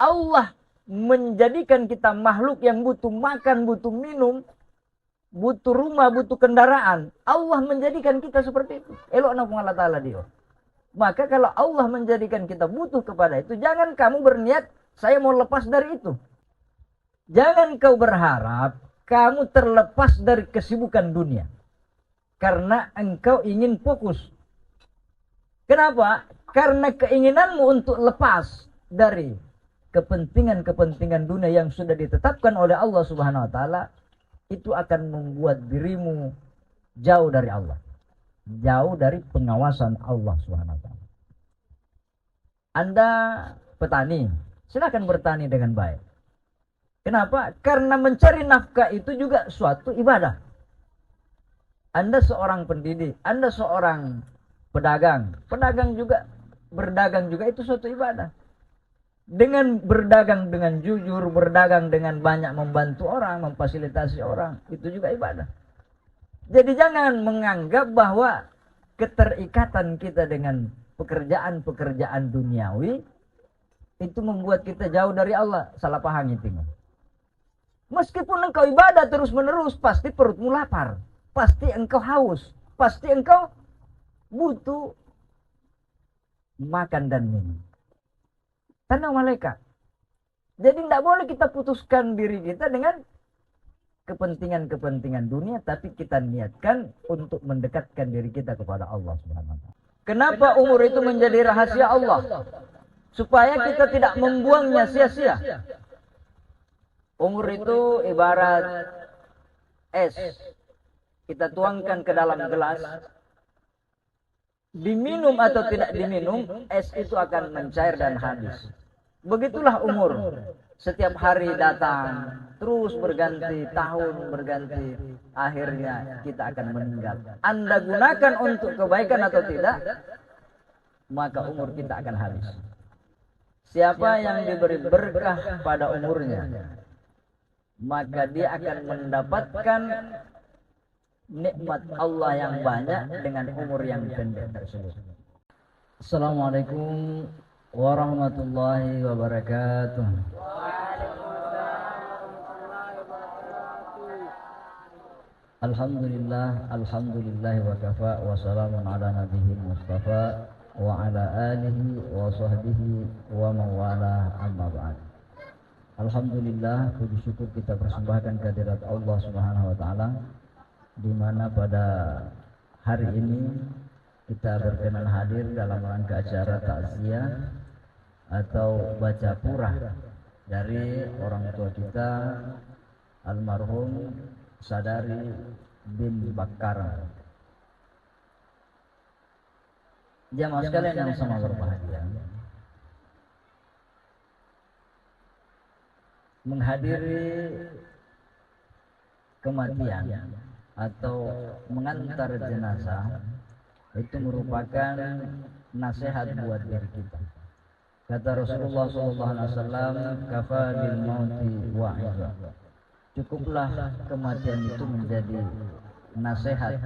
Allah menjadikan kita makhluk yang butuh makan, butuh minum, butuh rumah, butuh kendaraan. Allah menjadikan kita seperti itu. Elok na Allah Ta'ala dia. Maka kalau Allah menjadikan kita butuh kepada itu, jangan kamu berniat, saya mau lepas dari itu. Jangan kau berharap kamu terlepas dari kesibukan dunia. Karena engkau ingin fokus. Kenapa? Karena keinginanmu untuk lepas dari kepentingan-kepentingan dunia yang sudah ditetapkan oleh Allah Subhanahu wa taala, itu akan membuat dirimu jauh dari Allah. Jauh dari pengawasan Allah Subhanahu wa taala. Anda petani, silakan bertani dengan baik. Kenapa? Karena mencari nafkah itu juga suatu ibadah. Anda seorang pendidik, Anda seorang pedagang. Pedagang juga, berdagang juga itu suatu ibadah. Dengan berdagang dengan jujur, berdagang dengan banyak membantu orang, memfasilitasi orang, itu juga ibadah. Jadi jangan menganggap bahwa keterikatan kita dengan pekerjaan-pekerjaan duniawi itu membuat kita jauh dari Allah. Salah paham itu. Meskipun engkau ibadah terus-menerus, pasti perutmu lapar. Pasti engkau haus, pasti engkau butuh makan dan minum. Karena malaikat. Jadi tidak boleh kita putuskan diri kita dengan kepentingan-kepentingan dunia, tapi kita niatkan untuk mendekatkan diri kita kepada Allah Subhanahu wa taala. Kenapa umur itu menjadi rahasia Allah? Supaya kita tidak membuangnya sia-sia. Umur itu ibarat es. Kita tuangkan ke dalam gelas, diminum atau tidak diminum, es itu akan mencair dan habis. Begitulah umur. Setiap hari datang, terus berganti, tahun berganti, akhirnya kita akan meninggal. Anda gunakan untuk kebaikan atau tidak, maka umur kita akan habis. Siapa yang diberi berkah pada umurnya, maka dia akan mendapatkan nikmat Allah yang banyak dengan umur yang pendek tersebut. Assalamualaikum warahmatullahi wabarakatuh. Alhamdulillah, alhamdulillah wa kafa wa salamun ala nabiyil mustafa wa ala alihi wa sahbihi wa mawala amma ba'd. Alhamdulillah, puji syukur kita persembahkan kehadirat Allah Subhanahu wa taala, di mana pada hari ini kita berkenan hadir dalam rangka acara takziah atau baca purah dari orang tua kita almarhum Sadari bin Bakar. Jamaah sekalian yang sama berbahagia, menghadiri kematian atau mengantar jenazah itu merupakan nasihat buat diri kita. Kata Rasulullah SAW, "Kafa bil mauti wa'iza." Cukuplah kematian itu menjadi nasihat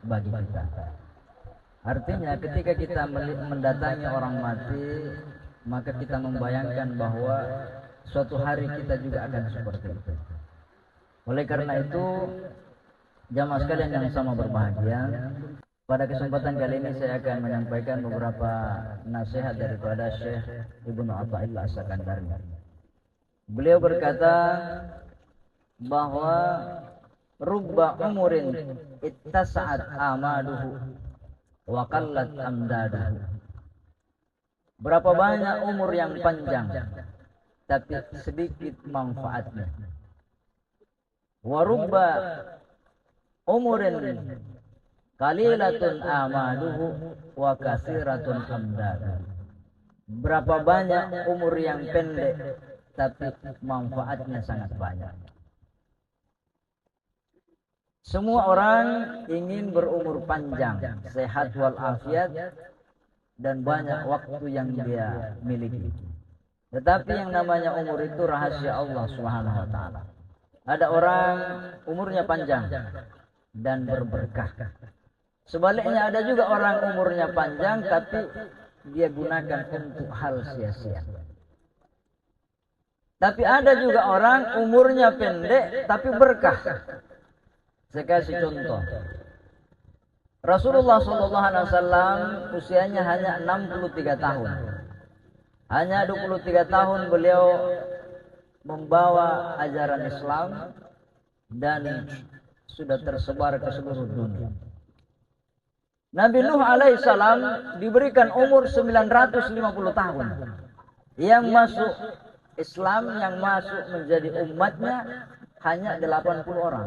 bagi kita. Artinya ketika kita mendatangi orang mati, maka kita membayangkan bahwa suatu hari kita juga akan seperti itu. Oleh karena itu, jamaah sekalian yang sama berbahagia, pada kesempatan kali ini saya akan menyampaikan beberapa nasihat daripada Syekh Ibnu Athaillah As-Sakandari. Beliau berkata bahwa rubba umurin ittasa'at amaduhu wa qallat amdaduhu. Berapa banyak umur yang panjang tapi sedikit manfaatnya. Wa rubba umurin qalilatun amaduhu wa katsiratun amdaduhu. Berapa banyak umur yang pendek tapi manfaatnya sangat banyak. Semua orang ingin berumur panjang, sehat walafiat, dan banyak waktu yang dia miliki. Tetapi yang namanya umur itu rahasia Allah Subhanahu wa taala. Ada orang umurnya panjang dan berberkah. Sebaliknya ada juga orang umurnya panjang tapi dia gunakan untuk hal sia-sia. Tapi ada juga orang umurnya pendek tapi berkah. Saya kasih contoh. Rasulullah SAW usianya hanya 63 tahun. Hanya 23 tahun beliau membawa ajaran Islam dan sudah tersebar ke seluruh dunia. Nabi Nuh alaihissalam diberikan umur 950 tahun. Yang masuk Islam, yang masuk menjadi umatnya hanya 80 orang.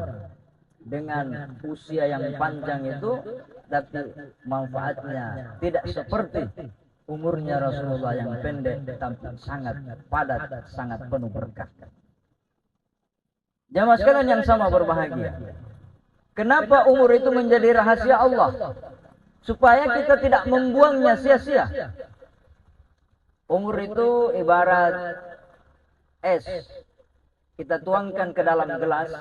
Dengan usia yang panjang itu, tapi manfaatnya tidak seperti umurnya Rasulullah yang pendek, tapi sangat padat, sangat penuh berkah. Jamaah sekalian yang sama berbahagia. Kenapa umur itu menjadi rahasia Allah? Supaya kita tidak membuangnya sia-sia. Umur itu ibarat es. Kita tuangkan ke dalam gelas.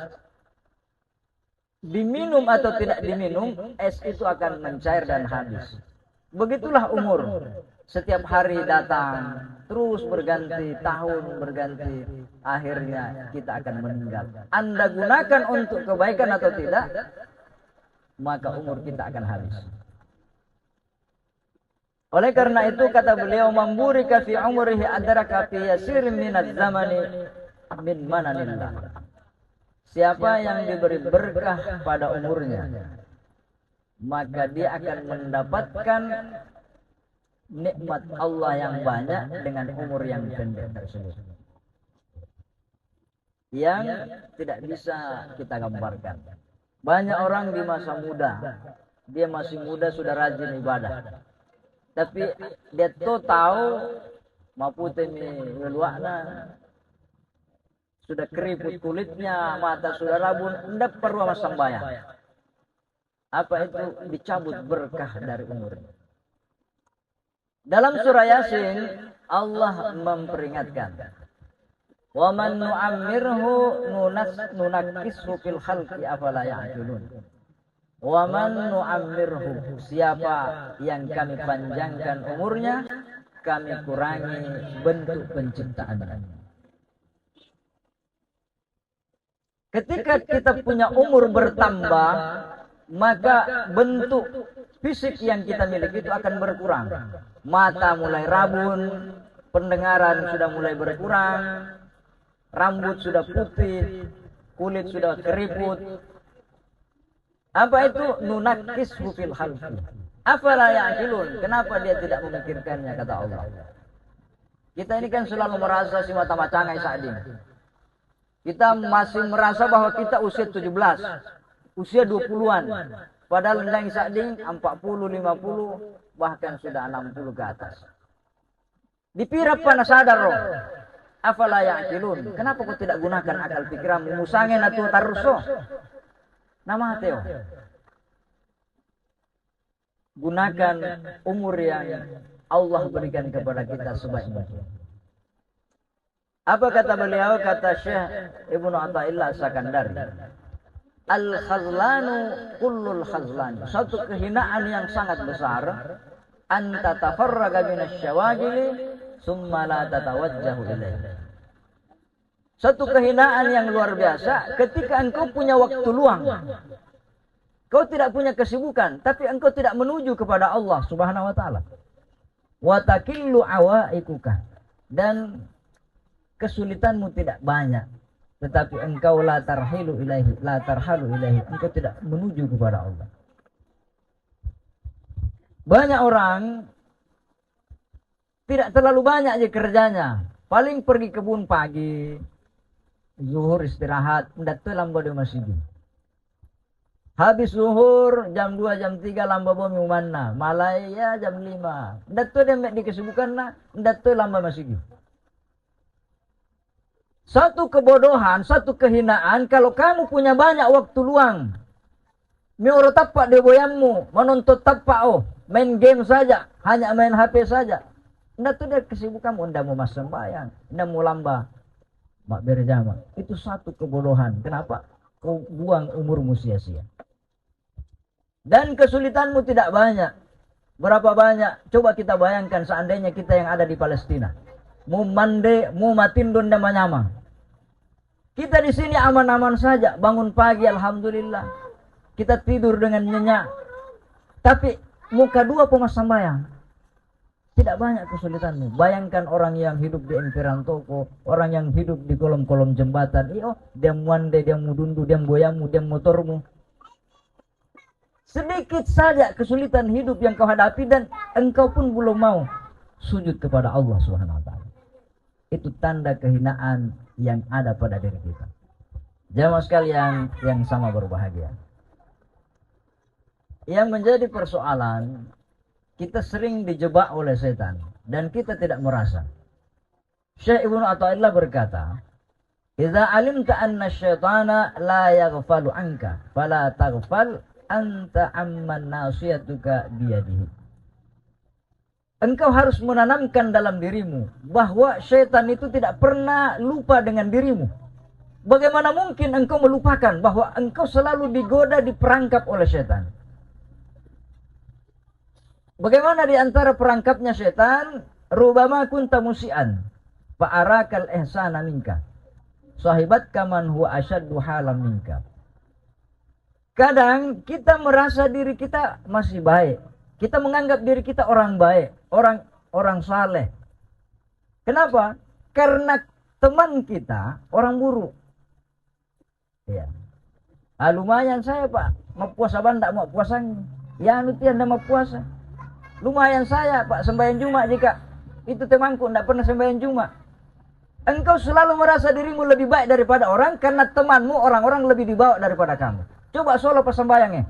Diminum atau tidak diminum, es itu akan mencair dan habis. Begitulah umur. Setiap hari datang, terus berganti, tahun berganti. Akhirnya kita akan meninggal. Anda gunakan untuk kebaikan atau tidak, maka umur kita akan habis. Oleh karena itu kata beliau, mamburika fi umrihi adraka fi yasirin minaz zamani min mananillah. Siapa yang diberi berkah pada umurnya, maka dia akan mendapatkan nikmat Allah yang banyak dengan umur yang pendek tersebut. Yang tidak bisa kita gambarkan. Banyak orang di masa muda, dia masih muda sudah rajin ibadah. Tapi dia tuh tahu mapute mi leluakna, sudah keriput kulitnya, mata sudah rabun, tidak perlu sembahyang. Apa itu? Dicabut berkah dari umurnya. Dalam surah Yasin Allah memperingatkan, wa man nu'ammirhu nunakkishu fil khalqi afala ya'qilun. Wa man nu'ammirhu, siapa yang kami panjangkan umurnya, kami kurangi bentuk penciptaannya. Ketika kita punya umur bertambah, maka bentuk fisik yang kita miliki itu akan berkurang. Mata mulai rabun, pendengaran sudah mulai berkurang, rambut sudah putih, kulit sudah keriput. Apa itu? Nunakkishu fil khalqi. Afala ya'qilun. Kenapa dia tidak memikirkannya, kata Allah. Kita ini kan selalu merasa si mata macangai saat ini. Kita masih merasa bahwa kita usia 17, usia 20-an. Padahal yang saat ini 40, 50, bahkan sudah 60 ke atas. Dipirap panas sadar roh. Afala ya'qilun. Kenapa kau tidak gunakan akal pikiran musangin atau taruso? Nama Teo. Gunakan umur yang Allah berikan kepada kita sebaik mungkin. Apa kata beliau? Kata Syekh Ibnu Athaillah Sakandari, al-khazlanu kullul khazlan. Satu kehinaan yang sangat besar, anta tafarraga minasy syawagili summa la tatawajjahu ilaihi. Satu kehinaan yang luar biasa ketika engkau punya waktu luang. Kau tidak punya kesibukan, tapi engkau tidak menuju kepada Allah Subhanahu wa taala. Wa takillu awaikuka. Dan kesulitanmu tidak banyak, tetapi engkau la tarhalu ilaihi, engkau tidak menuju kepada Allah. Banyak orang tidak terlalu banyak aja kerjanya. Paling pergi kebun pagi, zuhur istirahat, ndak tuh lamba di masjid. Habis zuhur jam 2 jam 3 lamba bomi umana, malaya jam 5. Ndak tuh dia di kesibukan na, ndak tuh lamba masjid. Satu kebodohan, satu kehinaan kalau kamu punya banyak waktu luang. Mi oro tapak de boyammu, menonton tapak main game saja, hanya main HP saja. Ndak tuh dia kesibukanmu, ndak mau mas sembahyang, ndak mau lamba mak berjamaah. Itu satu kebodohan. Kenapa? Kau buang umurmu sia-sia. Dan kesulitanmu tidak banyak. Berapa banyak? Coba kita bayangkan seandainya kita yang ada di Palestina. mau mande, mau matindon dan manyama. Kita di sini aman-aman saja, bangun pagi alhamdulillah. Kita tidur dengan nyenyak. Tapi muka dua pemasambayang. Tidak banyak kesulitanmu. Bayangkan orang yang hidup di emperan toko, orang yang hidup di kolom-kolom jembatan. Iyo, dia muande, dia mudundu, dia boyamu, dia motormu. Sedikit saja kesulitan hidup yang kau hadapi dan engkau pun belum mau sujud kepada Allah Subhanahu wa taala. Itu tanda kehinaan yang ada pada diri kita. Jamaah sekalian yang sama berbahagia. Yang menjadi persoalan, kita sering dijebak oleh setan dan kita tidak merasa. Syekh Ibnu Athaillah berkata, "Idza alimta anna syaitana la yaghfalu anka, fala taghfal anta amman nasiyatuka biyadihi." Engkau harus menanamkan dalam dirimu bahwa syaitan itu tidak pernah lupa dengan dirimu. Bagaimana mungkin engkau melupakan bahwa engkau selalu digoda, diperangkap oleh syaitan? Bagaimana di antara perangkapnya syaitan? Rubama kunta musian fa'arakal ihsana minka sahibat kaman huwa asyaddu halam minka. Kadang kita merasa diri kita masih baik. Kita menganggap diri kita orang baik, orang saleh. Kenapa? Karena teman kita orang buruk. Ya. Lumayan saya Pak, mau puasa bandak mau puasanya. Ya nutian mau puasa. Lumayan saya Pak sembahyang Jumat jika itu temanku tidak pernah sembahyang Jumat. Engkau selalu merasa dirimu lebih baik daripada orang karena temanmu orang-orang lebih dibawa daripada kamu. Coba solo pas sembahyangnya.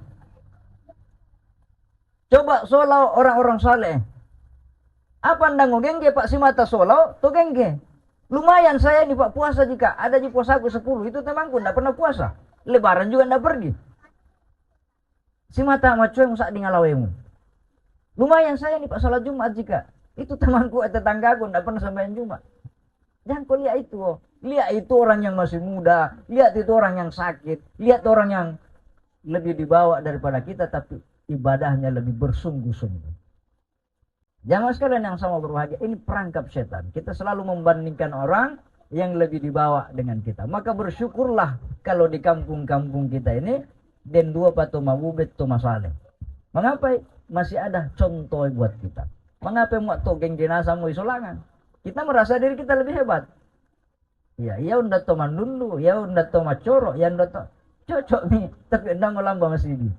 Coba solo orang-orang saleh. Apa anda ngogengge Pak si mata solo? To gengge. Lumayan saya ini Pak puasa jika ada di puasaku 10 itu temanku tidak pernah puasa. Lebaran juga tidak pergi. Si mata macueng sak di ngalawemu. Lumayan saya nih Pak salat Jumat jika itu temanku tetanggaku tidak pernah sembahyang Jumat. Jangan kau lihat itu. Lihat itu orang yang masih muda. Lihat itu orang yang sakit. Lihat orang yang lebih dibawa daripada kita tapi ibadahnya lebih bersungguh-sungguh. Jangan sekalian yang sama berbahagia. Ini perangkap setan. Kita selalu membandingkan orang yang lebih dibawa dengan kita. Maka bersyukurlah kalau di kampung-kampung kita ini den dua pato mabubet to masaleh. Mengapa? Masih ada contoh buat kita. Mengapa mau togeng jenazah mau isolangan? Kita merasa diri kita lebih hebat. Ya, ya unda to mandundu, ya unda to macoro, ya unda to cocok nih, tapi unda ngolamba masih di.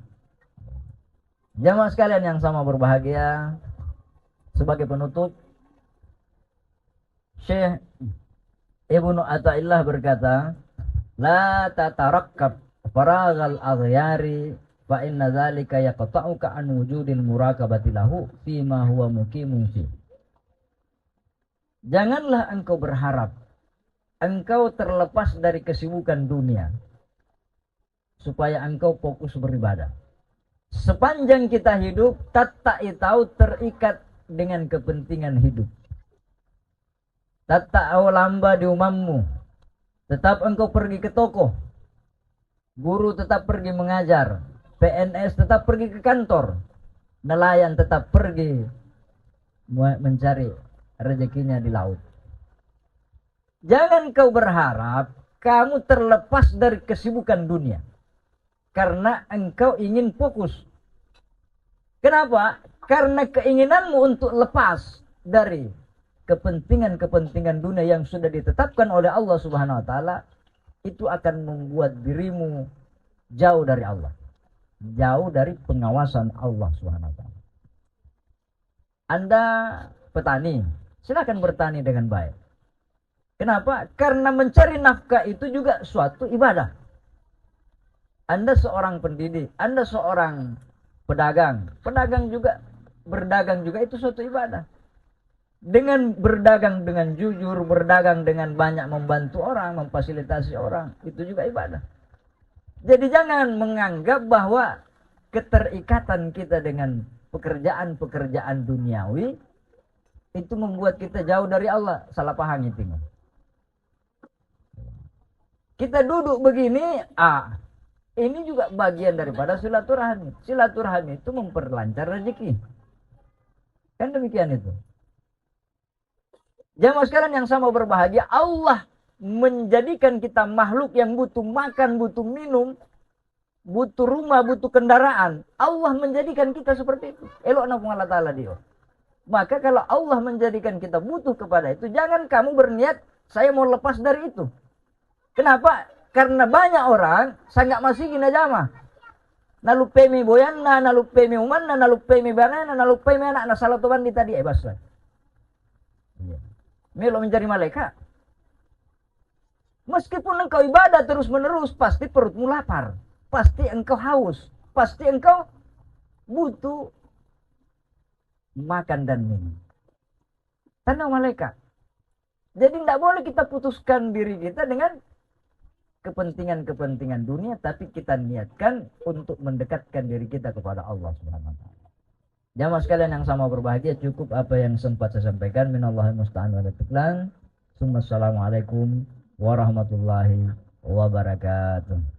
Jamaah sekalian yang sama berbahagia, sebagai penutup, Syekh Ibnu Athaillah berkata, "La tatarakkab faraghal aghyari fa inna dzalika yaqta'uka an wujudil muraqabati lahu fi ma huwa muqimun fi." Janganlah engkau berharap engkau terlepas dari kesibukan dunia supaya engkau fokus beribadah. Sepanjang kita hidup, tak tahu terikat dengan kepentingan hidup. Tak tahu lamba di umammu. Tetap engkau pergi ke toko. Guru tetap pergi mengajar. PNS tetap pergi ke kantor. Nelayan tetap pergi mencari rezekinya di laut. Jangan kau berharap kamu terlepas dari kesibukan dunia. Karena engkau ingin fokus. Kenapa? Karena keinginanmu untuk lepas dari kepentingan-kepentingan dunia yang sudah ditetapkan oleh Allah Subhanahu wa taala, itu akan membuat dirimu jauh dari Allah. Jauh dari pengawasan Allah Subhanahu wa taala. Anda petani, silakan bertani dengan baik. Kenapa? Karena mencari nafkah itu juga suatu ibadah. Anda seorang pendidik, Anda seorang pedagang. Pedagang juga, berdagang juga itu suatu ibadah. Dengan berdagang dengan jujur, berdagang dengan banyak membantu orang, memfasilitasi orang, itu juga ibadah. Jadi jangan menganggap bahwa keterikatan kita dengan pekerjaan-pekerjaan duniawi itu membuat kita jauh dari Allah. Salah paham itu. Kita duduk begini, ini juga bagian daripada silaturahmi. Silaturahmi itu memperlancar rezeki. Kan demikian itu. Jamaah sekalian yang sama berbahagia, Allah menjadikan kita makhluk yang butuh makan, butuh minum, butuh rumah, butuh kendaraan. Allah menjadikan kita seperti itu. Elok nak Allah Ta'ala dia. Maka kalau Allah menjadikan kita butuh kepada itu, jangan kamu berniat, saya mau lepas dari itu. Kenapa? Karena banyak orang, sangat masih gina jamaah. Nalupe mi boyanna, nalupe mi umanna, nalupe mi banana, nalupe mi anak, nasalatoban di tadi, basah. Melo mencari malaikat. Meskipun engkau ibadah terus-menerus, pasti perutmu lapar. Pasti engkau haus. Pasti engkau butuh makan dan minum. Tanda malaikat. Jadi tidak boleh kita putuskan diri kita dengan kepentingan-kepentingan dunia, tapi kita niatkan untuk mendekatkan diri kita kepada Allah Subhanahu wa taala. Jamaah sekalian yang sama berbahagia, cukup apa yang sempat saya sampaikan. Minallahil musta'an wa Assalamualaikum warahmatullahi wabarakatuh.